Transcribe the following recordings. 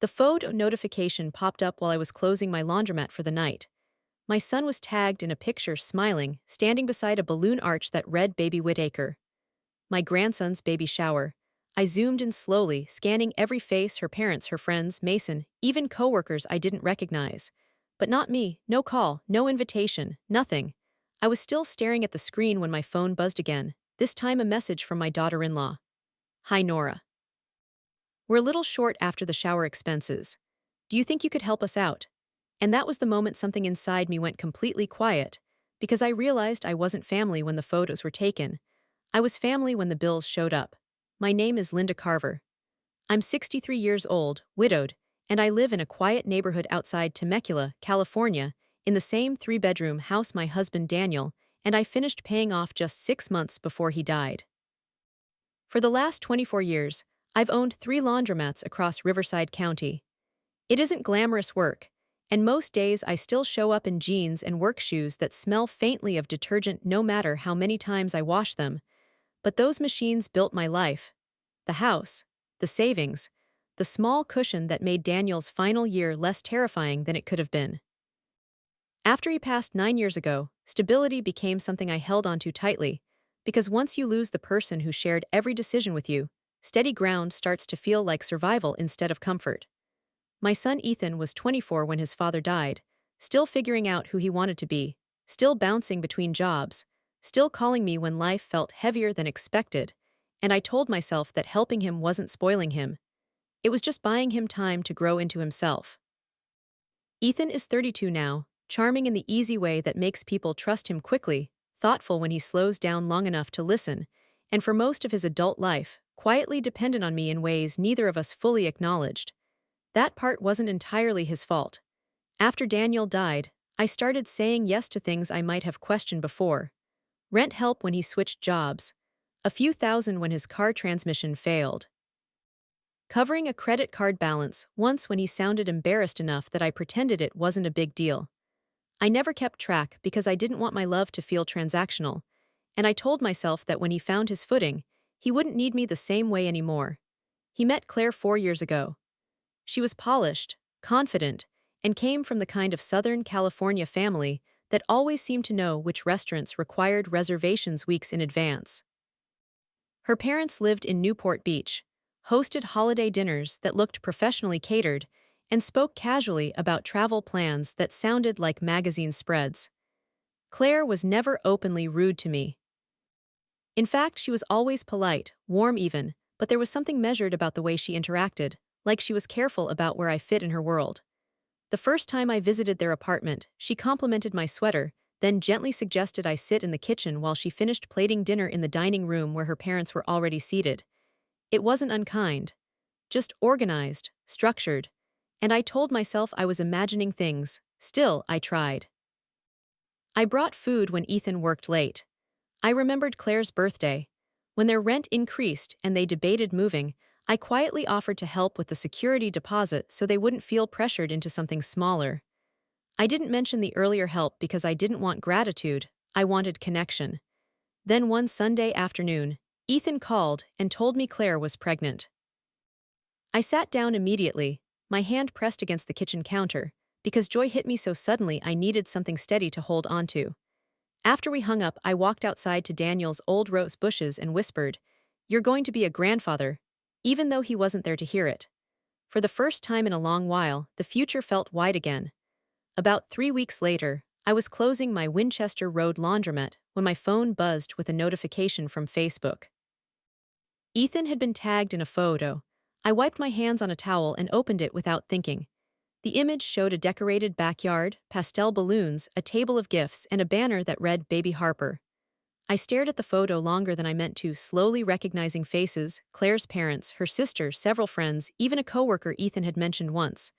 The photo notification popped up while I was closing my laundromat for the night. My son was tagged in a picture smiling, standing beside a balloon arch that read Baby Whitaker. My grandson's baby shower. I zoomed in slowly, scanning every face, her parents, her friends, Mason, even coworkers I didn't recognize. But not me, no call, no invitation, nothing. I was still staring at the screen when my phone buzzed again, this time a message from my daughter-in-law. Hi Nora. We're a little short after the shower expenses. Do you think you could help us out? And that was the moment something inside me went completely quiet, because I realized I wasn't family when the photos were taken. I was family when the bills showed up. My name is Linda Carver. I'm 63 years old, widowed, and I live in a quiet neighborhood outside Temecula, California, in the same three-bedroom house my husband Daniel and I finished paying off just 6 months before he died. For the last 24 years, I've owned 3 laundromats across Riverside County. It isn't glamorous work, and most days I still show up in jeans and work shoes that smell faintly of detergent no matter how many times I wash them. But those machines built my life. The house, the savings, the small cushion that made Daniel's final year less terrifying than it could have been. After he passed 9 years ago, stability became something I held onto tightly, because once you lose the person who shared every decision with you, steady ground starts to feel like survival instead of comfort. My son Ethan was 24 when his father died, still figuring out who he wanted to be, still bouncing between jobs, still calling me when life felt heavier than expected, and I told myself that helping him wasn't spoiling him. It was just buying him time to grow into himself. Ethan is 32 now, charming in the easy way that makes people trust him quickly, thoughtful when he slows down long enough to listen, and for most of his adult life, quietly dependent on me in ways neither of us fully acknowledged. That part wasn't entirely his fault. After Daniel died, I started saying yes to things I might have questioned before. Rent help when he switched jobs. A few thousand when his car transmission failed. Covering a credit card balance once when he sounded embarrassed enough that I pretended it wasn't a big deal. I never kept track because I didn't want my love to feel transactional, and I told myself that when he found his footing, he wouldn't need me the same way anymore. He met Claire 4 years ago. She was polished, confident, and came from the kind of Southern California family that always seemed to know which restaurants required reservations weeks in advance. Her parents lived in Newport Beach, hosted holiday dinners that looked professionally catered, and spoke casually about travel plans that sounded like magazine spreads. Claire was never openly rude to me. In fact, she was always polite, warm even, but there was something measured about the way she interacted, like she was careful about where I fit in her world. The first time I visited their apartment, she complimented my sweater, then gently suggested I sit in the kitchen while she finished plating dinner in the dining room where her parents were already seated. It wasn't unkind, just organized, structured, and I told myself I was imagining things. Still, I tried. I brought food when Ethan worked late. I remembered Claire's birthday. When their rent increased and they debated moving, I quietly offered to help with the security deposit so they wouldn't feel pressured into something smaller. I didn't mention the earlier help because I didn't want gratitude, I wanted connection. Then one Sunday afternoon, Ethan called and told me Claire was pregnant. I sat down immediately, my hand pressed against the kitchen counter, because joy hit me so suddenly I needed something steady to hold onto. After we hung up, I walked outside to Daniel's old rose bushes and whispered, "You're going to be a grandfather," even though he wasn't there to hear it. For the first time in a long while, the future felt wide again. About 3 weeks later, I was closing my Winchester Road laundromat when my phone buzzed with a notification from Facebook. Ethan had been tagged in a photo. I wiped my hands on a towel and opened it without thinking. The image showed a decorated backyard, pastel balloons, a table of gifts, and a banner that read Baby Harper. I stared at the photo longer than I meant to, slowly recognizing faces, Claire's parents, her sister, several friends, even a coworker Ethan had mentioned once.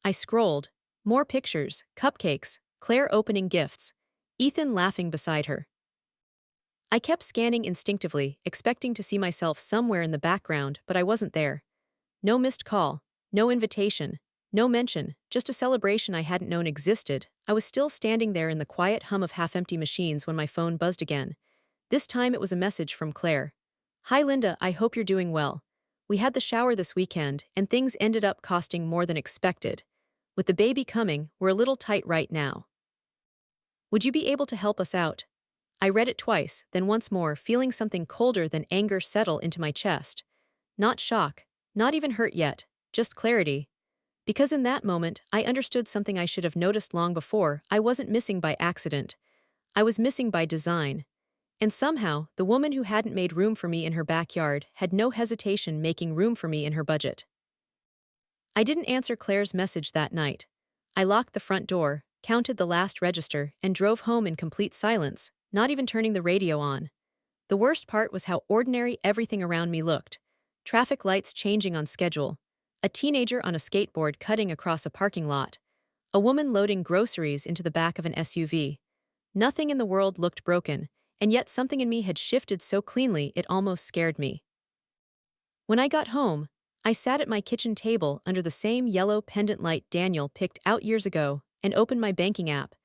I scrolled. More pictures, cupcakes, Claire opening gifts, Ethan laughing beside her. I kept scanning instinctively, expecting to see myself somewhere in the background, but I wasn't there. No missed call, no invitation, no mention, just a celebration I hadn't known existed. I was still standing there in the quiet hum of half-empty machines when my phone buzzed again. This time it was a message from Claire. "Hi Linda, I hope you're doing well. We had the shower this weekend, and things ended up costing more than expected. With the baby coming, we're a little tight right now. Would you be able to help us out? I read it twice, then once more, feeling something colder than anger settle into my chest. Not shock, not even hurt yet, just clarity. Because in that moment, I understood something I should have noticed long before. I wasn't missing by accident. I was missing by design. And somehow, the woman who hadn't made room for me in her backyard had no hesitation making room for me in her budget. I didn't answer Claire's message that night. I locked the front door, counted the last register, and drove home in complete silence, not even turning the radio on. The worst part was how ordinary everything around me looked. Traffic lights changing on schedule. A teenager on a skateboard cutting across a parking lot. A woman loading groceries into the back of an SUV. Nothing in the world looked broken, and yet something in me had shifted so cleanly it almost scared me. When I got home, I sat at my kitchen table under the same yellow pendant light Daniel picked out years ago and opened my banking app,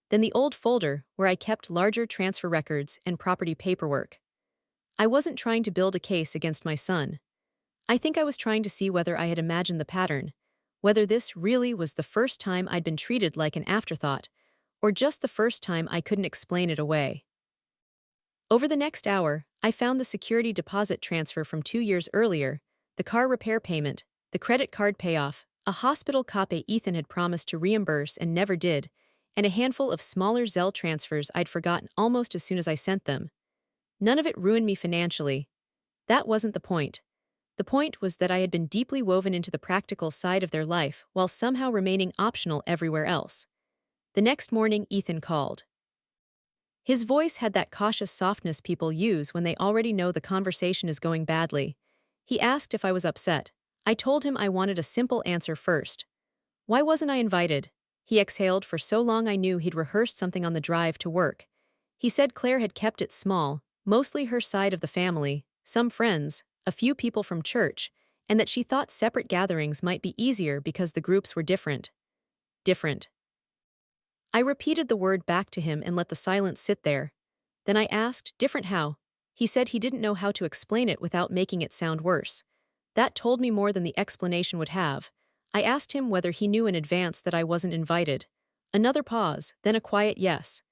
then the old folder where I kept larger transfer records and property paperwork. I wasn't trying to build a case against my son. I think I was trying to see whether I had imagined the pattern, whether this really was the first time I'd been treated like an afterthought, or just the first time I couldn't explain it away. Over the next hour, I found the security deposit transfer from 2 years earlier, the car repair payment, the credit card payoff, a hospital copay Ethan had promised to reimburse and never did, and a handful of smaller Zelle transfers I'd forgotten almost as soon as I sent them. None of it ruined me financially. That wasn't the point. The point was that I had been deeply woven into the practical side of their life while somehow remaining optional everywhere else. The next morning, Ethan called. His voice had that cautious softness people use when they already know the conversation is going badly. He asked if I was upset. I told him I wanted a simple answer first. Why wasn't I invited? He exhaled for so long I knew he'd rehearsed something on the drive to work. He said Claire had kept it small, mostly her side of the family, some friends, a few people from church, and that she thought separate gatherings might be easier because the groups were different. Different. I repeated the word back to him and let the silence sit there. Then I asked, different how? He said he didn't know how to explain it without making it sound worse. That told me more than the explanation would have. I asked him whether he knew in advance that I wasn't invited. Another pause, then a quiet yes.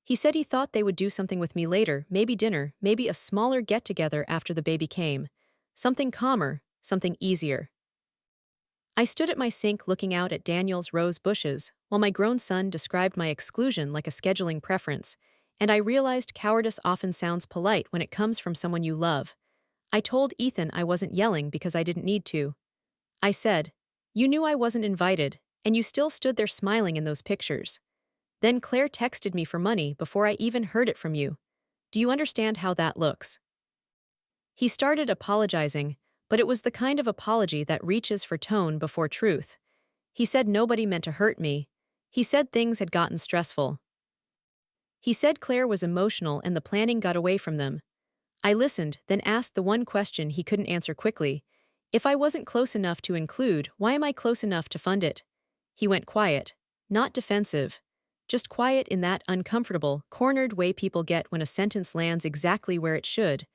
He said he thought they would do something with me later, maybe dinner, maybe a smaller get-together after the baby came. Something calmer, something easier. I stood at my sink looking out at Daniel's rose bushes, while my grown son described my exclusion like a scheduling preference, and I realized cowardice often sounds polite when it comes from someone you love. I told Ethan I wasn't yelling because I didn't need to. I said, "You knew I wasn't invited, and you still stood there smiling in those pictures. Then Claire texted me for money before I even heard it from you. Do you understand how that looks?" He started apologizing, but it was the kind of apology that reaches for tone before truth. He said nobody meant to hurt me. He said things had gotten stressful. He said Claire was emotional and the planning got away from them. I listened, then asked the one question he couldn't answer quickly. If I wasn't close enough to include, why am I close enough to fund it? He went quiet. Not defensive. Just quiet in that uncomfortable, cornered way people get when a sentence lands exactly where it should.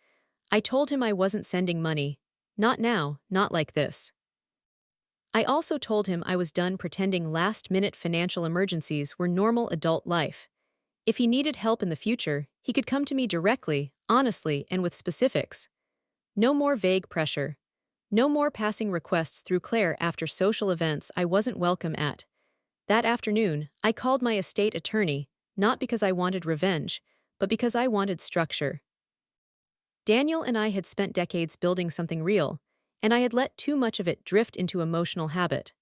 I told him I wasn't sending money. Not now, not like this. I also told him I was done pretending last-minute financial emergencies were normal adult life. If he needed help in the future, he could come to me directly, honestly, and with specifics. No more vague pressure. No more passing requests through Claire after social events I wasn't welcome at. That afternoon, I called my estate attorney, not because I wanted revenge, but because I wanted structure. Daniel and I had spent decades building something real, and I had let too much of it drift into emotional habit.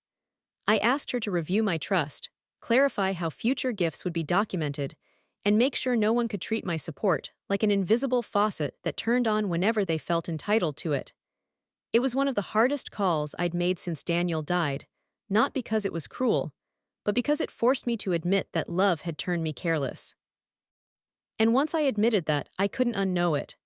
I asked her to review my trust, clarify how future gifts would be documented, and make sure no one could treat my support like an invisible faucet that turned on whenever they felt entitled to it. It was one of the hardest calls I'd made since Daniel died, not because it was cruel, but because it forced me to admit that love had turned me careless. And once I admitted that, I couldn't unknow it.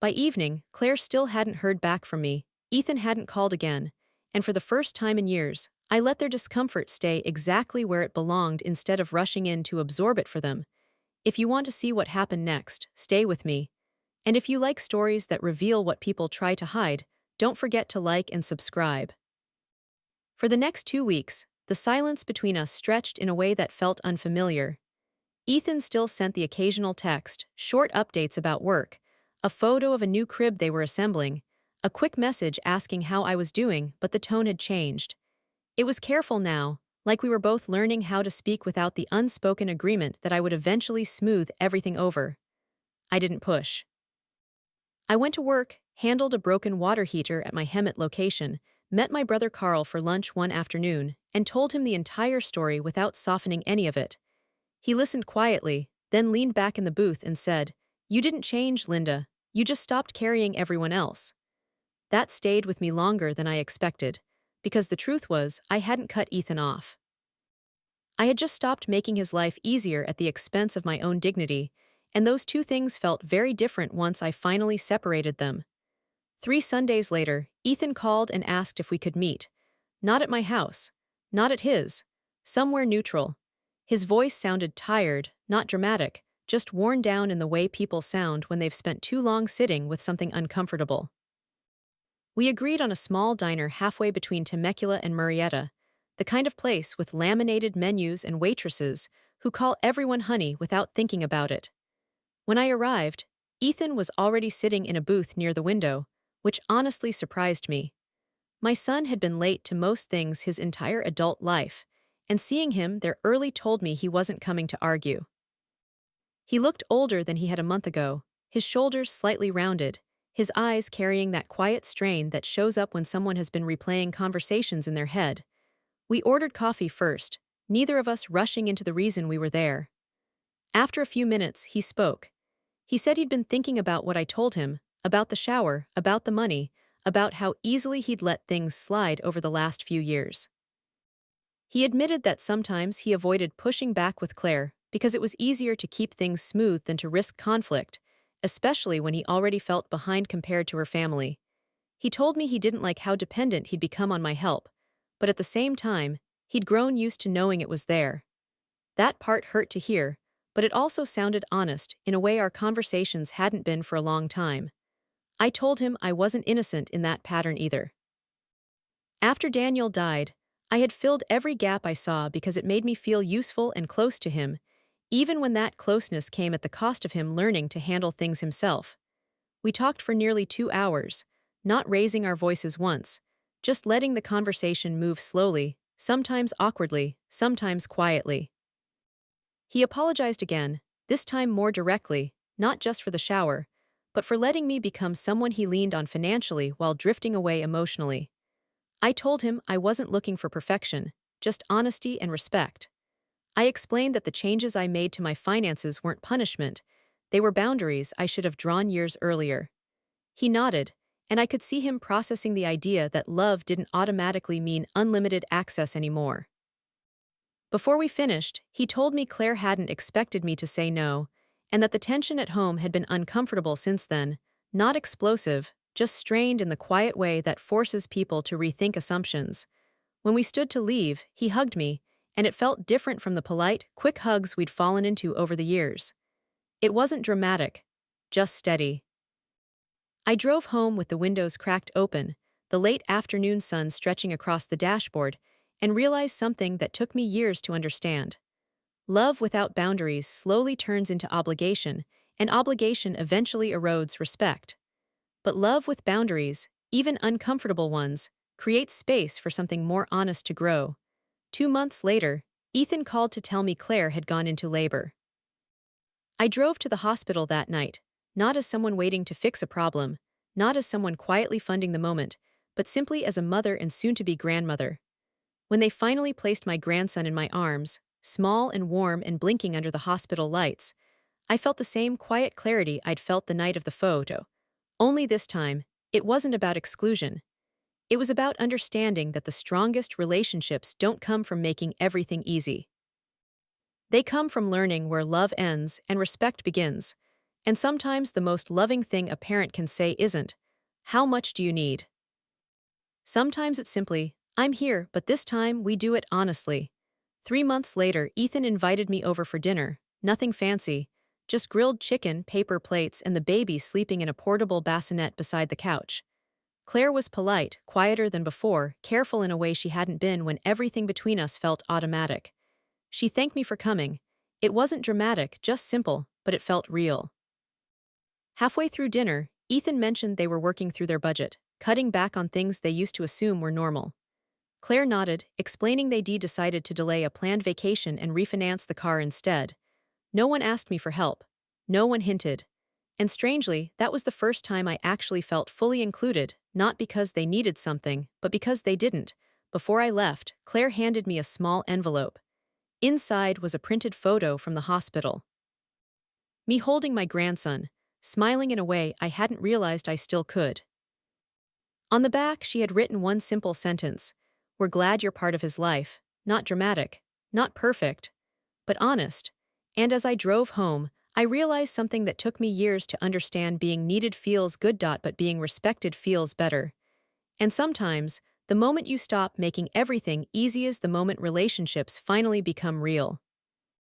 By evening, Claire still hadn't heard back from me, Ethan hadn't called again, and for the first time in years, I let their discomfort stay exactly where it belonged instead of rushing in to absorb it for them. If you want to see what happened next, stay with me. And if you like stories that reveal what people try to hide, don't forget to like and subscribe. For the next 2 weeks, the silence between us stretched in a way that felt unfamiliar. Ethan still sent the occasional text, short updates about work, a photo of a new crib they were assembling, a quick message asking how I was doing, but the tone had changed. It was careful now, like we were both learning how to speak without the unspoken agreement that I would eventually smooth everything over. I didn't push. I went to work, handled a broken water heater at my Hemet location, met my brother Carl for lunch one afternoon, and told him the entire story without softening any of it. He listened quietly, then leaned back in the booth and said, "You didn't change, Linda. You just stopped carrying everyone else." That stayed with me longer than I expected, because the truth was, I hadn't cut Ethan off. I had just stopped making his life easier at the expense of my own dignity, and those two things felt very different once I finally separated them. 3 Sundays later, Ethan called and asked if we could meet. Not at my house. Not at his. Somewhere neutral. His voice sounded tired, not dramatic, just worn down in the way people sound when they've spent too long sitting with something uncomfortable. We agreed on a small diner halfway between Temecula and Murrieta, the kind of place with laminated menus and waitresses who call everyone honey without thinking about it. When I arrived, Ethan was already sitting in a booth near the window, which honestly surprised me. My son had been late to most things his entire adult life, and seeing him there early told me he wasn't coming to argue. He looked older than he had a month ago, his shoulders slightly rounded, his eyes carrying that quiet strain that shows up when someone has been replaying conversations in their head. We ordered coffee first, neither of us rushing into the reason we were there. After a few minutes, he spoke. He said he'd been thinking about what I told him, about the shower, about the money, about how easily he'd let things slide over the last few years. He admitted that sometimes he avoided pushing back with Claire because it was easier to keep things smooth than to risk conflict, especially when he already felt behind compared to her family. He told me he didn't like how dependent he'd become on my help, but at the same time, he'd grown used to knowing it was there. That part hurt to hear, but it also sounded honest in a way our conversations hadn't been for a long time. I told him I wasn't innocent in that pattern either. After Daniel died, I had filled every gap I saw because it made me feel useful and close to him, even when that closeness came at the cost of him learning to handle things himself. We talked for nearly 2 hours, not raising our voices once, just letting the conversation move slowly, sometimes awkwardly, sometimes quietly. He apologized again, this time more directly, not just for the shower, but for letting me become someone he leaned on financially while drifting away emotionally. I told him I wasn't looking for perfection, just honesty and respect. I explained that the changes I made to my finances weren't punishment, they were boundaries I should have drawn years earlier. He nodded, and I could see him processing the idea that love didn't automatically mean unlimited access anymore. Before we finished, he told me Claire hadn't expected me to say no, and that the tension at home had been uncomfortable since then, not explosive, just strained in the quiet way that forces people to rethink assumptions. When we stood to leave, he hugged me, and it felt different from the polite, quick hugs we'd fallen into over the years. It wasn't dramatic, just steady. I drove home with the windows cracked open, the late afternoon sun stretching across the dashboard, and realized something that took me years to understand. Love without boundaries slowly turns into obligation, and obligation eventually erodes respect. But love with boundaries, even uncomfortable ones, creates space for something more honest to grow. 2 months later, Ethan called to tell me Claire had gone into labor. I drove to the hospital that night, not as someone waiting to fix a problem, not as someone quietly funding the moment, but simply as a mother and soon-to-be grandmother. When they finally placed my grandson in my arms, small and warm and blinking under the hospital lights, I felt the same quiet clarity I'd felt the night of the photo. Only this time, it wasn't about exclusion. It was about understanding that the strongest relationships don't come from making everything easy. They come from learning where love ends and respect begins. And sometimes the most loving thing a parent can say isn't, "How much do you need?" Sometimes it's simply, "I'm here, but this time we do it honestly." 3 months later, Ethan invited me over for dinner, nothing fancy, just grilled chicken, paper plates, and the baby sleeping in a portable bassinet beside the couch. Claire was polite, quieter than before, careful in a way she hadn't been when everything between us felt automatic. She thanked me for coming. It wasn't dramatic, just simple, but it felt real. Halfway through dinner, Ethan mentioned they were working through their budget, cutting back on things they used to assume were normal. Claire nodded, explaining they'd decided to delay a planned vacation and refinance the car instead. No one asked me for help. No one hinted. And strangely, that was the first time I actually felt fully included, not because they needed something, but because they didn't. Before I left, Claire handed me a small envelope. Inside was a printed photo from the hospital. Me holding my grandson, smiling in a way I hadn't realized I still could. On the back, she had written one simple sentence. We're glad you're part of his life. Not dramatic, not perfect, but honest. And as I drove home, I realized something that took me years to understand: being needed feels good, but being respected feels better. And sometimes, the moment you stop making everything easy is the moment relationships finally become real.